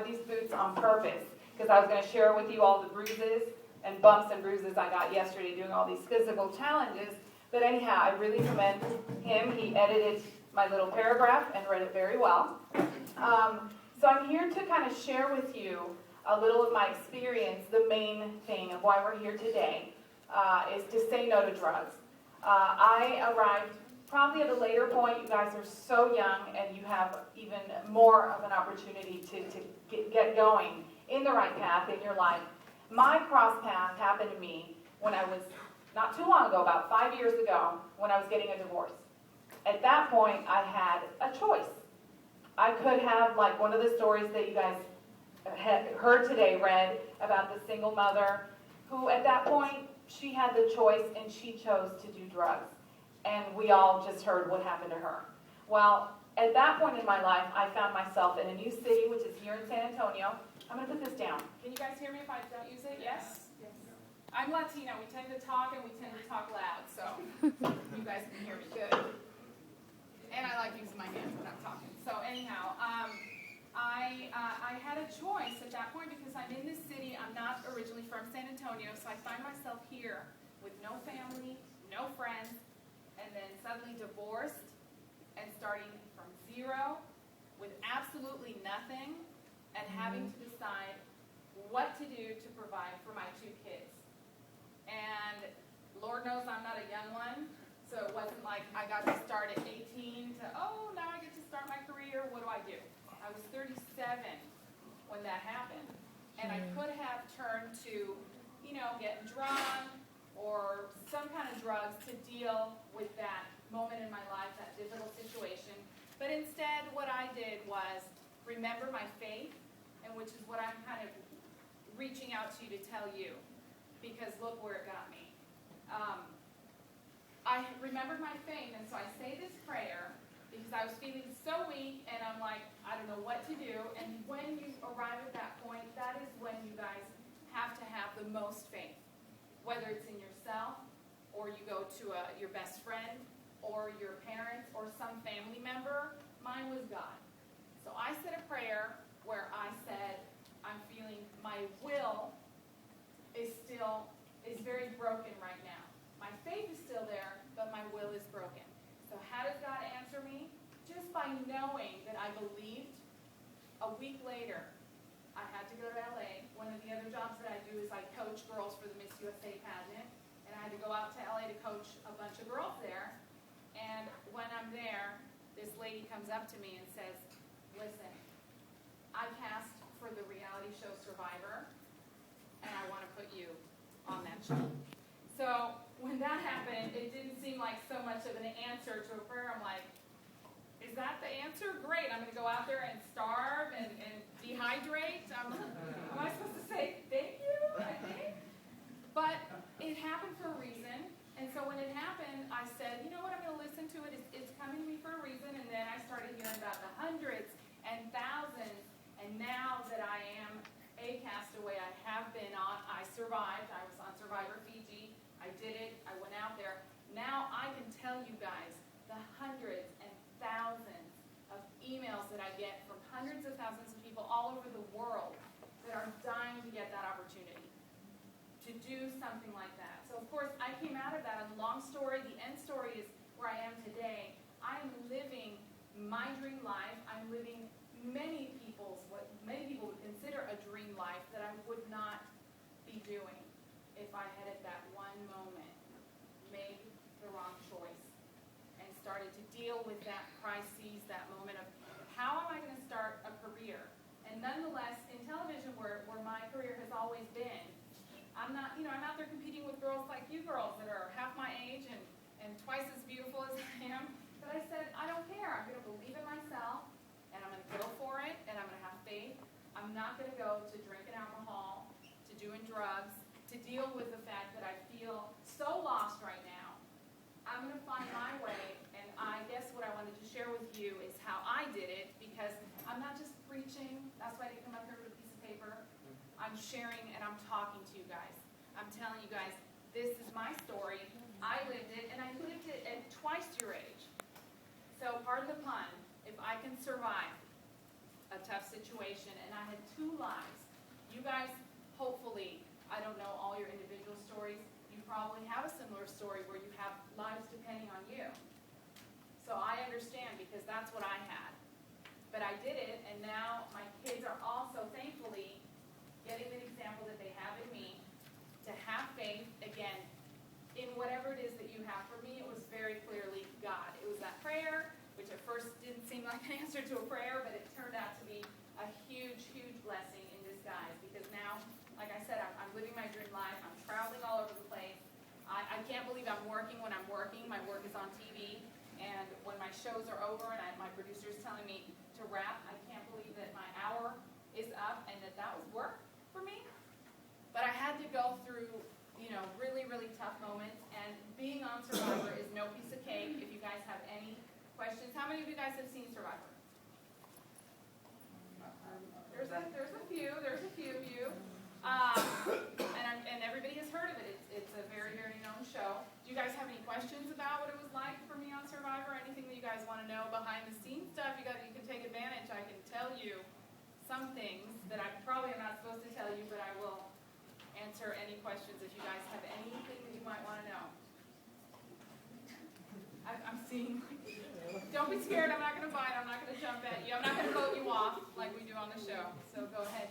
these boots on purpose because I was going to share with you all the bruises and bumps and bruises I got yesterday doing all these physical challenges. But anyhow, I really commend him. He edited my little paragraph and read it very well. So I'm here to kind of share with you a little of my experience. The main thing of why we're here today is to say no to drugs. I arrived probably at a later point. You guys are so young and you have even more of an opportunity to get going in the right path in your life. My cross path happened to me when I was, not too long ago, about 5 years ago, when I was getting a divorce. At that point, I had a choice. I could have, like one of the stories that you guys had heard today, read about the single mother who at that point, she had the choice and she chose to do drugs. And we all just heard what happened to her. Well, at that point in my life, I found myself in a new city, which is here in San Antonio. I'm going to put this down. Can you guys hear me if I don't use it? Yes? Yes. I'm Latina. We tend to talk and we tend to talk loud, so you guys can hear me good. And I like using my hands when I'm talking. So anyhow, I had a choice at that point because I'm in this city. I'm not originally from San Antonio, so I find myself here with no family, no friends, and then suddenly divorced and starting from zero with absolutely nothing and having to decide what to do to provide for my 2 kids. And Lord knows I'm not a young one, so it wasn't like I got to start at 18 to, oh, now I get to start my career, what do I do? I was 37 when that happened. And I could have turned to, getting drunk or some kind of drugs to deal with that moment in my life, that difficult situation. But instead, what I did was remember my faith, and which is what I'm kind of reaching out to you to tell you, because look where it got me. I remembered my faith, and so I say this prayer because I was feeling so weak, and I'm like, I don't know what to do. And when you arrive at that point, that is when you guys have to have the most faith, whether it's in yourself, or you go to your best friend, or your parents, or some family member. Mine was God. So I said a prayer where I said, I'm feeling my will is very broken right now. My faith is still there, but my will is broken. So how does God answer me? Just by knowing that I believed. A week later, I had to go to LA. One of the other jobs that I do is I coach girls for the Miss USA pageant. And I had to go out to LA to coach a bunch of girls there. And when I'm there, this lady comes up to me and says, listen, I cast for the reality show Survivor, and I want to put you on that show. So when that happened, it didn't seem like so much of an answer to a prayer. I'm like, is that the answer? Great, I'm going to go out there and starve and dehydrate. Am I supposed to say thank you? I think. But it happened for a reason. And so when it happened, I said, you know what, I'm going to listen to it. It's coming to me for a reason. And then I started hearing about the hundreds and thousands. And now that I am a castaway, I have been on, I survived. I was on Survivor Fiji. I did it. I went out there. Now I can tell you guys the hundreds and thousands of emails that I get from hundreds of thousands of people all over the world that are dying to get that opportunity to do something like that. So of course I came out of that, and long story, the end story is where I am today. I am living my dream life. I'm living what many people would consider a dream life that I would not be doing if I had at that one moment made the wrong choice and started to deal with that crisis, that moment of how am I going to start a career? And nonetheless, in television, where my career has always been, I'm not, I'm out there competing with girls like you girls that are half my age and twice as beautiful as I am. But I said, I don't care. I'm going to believe in myself, and I'm going to go for it, and I'm going to have faith. I'm not going to go to drinking alcohol, to doing drugs, to deal with the fact that I feel so lost right now. I'm going to find my way, and I guess what I wanted to share with you is how I did it, because I'm not just preaching. That's why I didn't come up here with a piece of paper. I'm sharing and I'm talking to you guys. I'm telling you guys, this is my story. I lived it, and I lived it at twice your age. So pardon the pun, if I can survive a tough situation, and I had 2 lives. You guys, hopefully, I don't know all your individual stories, you probably have a similar story where you have lives depending on you. So I understand, because that's what I had. But I did it, and now my kids are also, thankfully, getting the example that they have in me to have faith, again, in whatever it is that you have. For me, it was very clearly God. It was that prayer, which at first didn't seem like an answer to a prayer, but it turned out to be a huge, huge blessing in disguise. Because now, like I said, I'm living my dream life. I'm traveling all over the place. I can't believe I'm working when I'm working. My work is on TV. And when my shows are over and my producer's telling me to wrap, I can't believe that my hour is up and that was work for me. But I had to go through, really, really tough moments. And being on Survivor is no piece of cake. If you guys have any questions, how many of you guys have seen Survivor? There's a few of you. And everybody has heard of it. It's a very, very known show. Do you guys have any questions about what it was like for me on Survivor? Anything that you guys want to know behind the scenes stuff? You can take advantage. I can tell you some things that I probably am not supposed to tell you, but I will answer any questions if you guys have anything that you might want to know. I'm seeing. Don't be scared. I'm not going to bite. I'm not going to jump at you. I'm not going to vote you off like we do on the show. So go ahead.